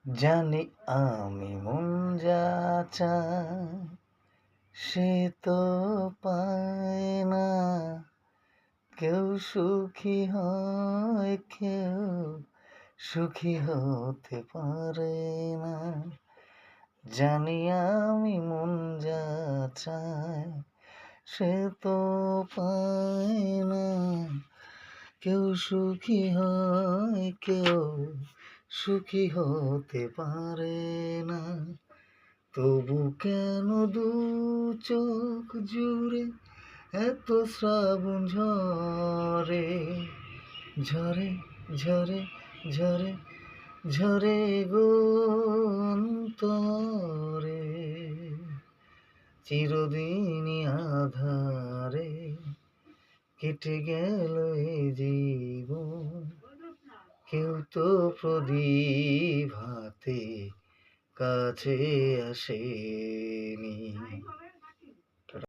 জানি আমি মন যা চায় সে তো পায় না, কেউ সুখী হয় কেউ সুখী হতে পারে না। জানি আমি মন যা চায় সে তো পায় না, কেউ সুখী হয় কেউ সুখী হতে পারে না। তবু কেন দু চোখ জুড়ে এত শ্রাবণ ঝরে, ঝরে ঝরে ঝরে ঝরে গো অন্তরে। চিরদিনই আধারে কেটে গেল এ জীবন, কেউ তো প্রদীপ হাতে কাছে আসে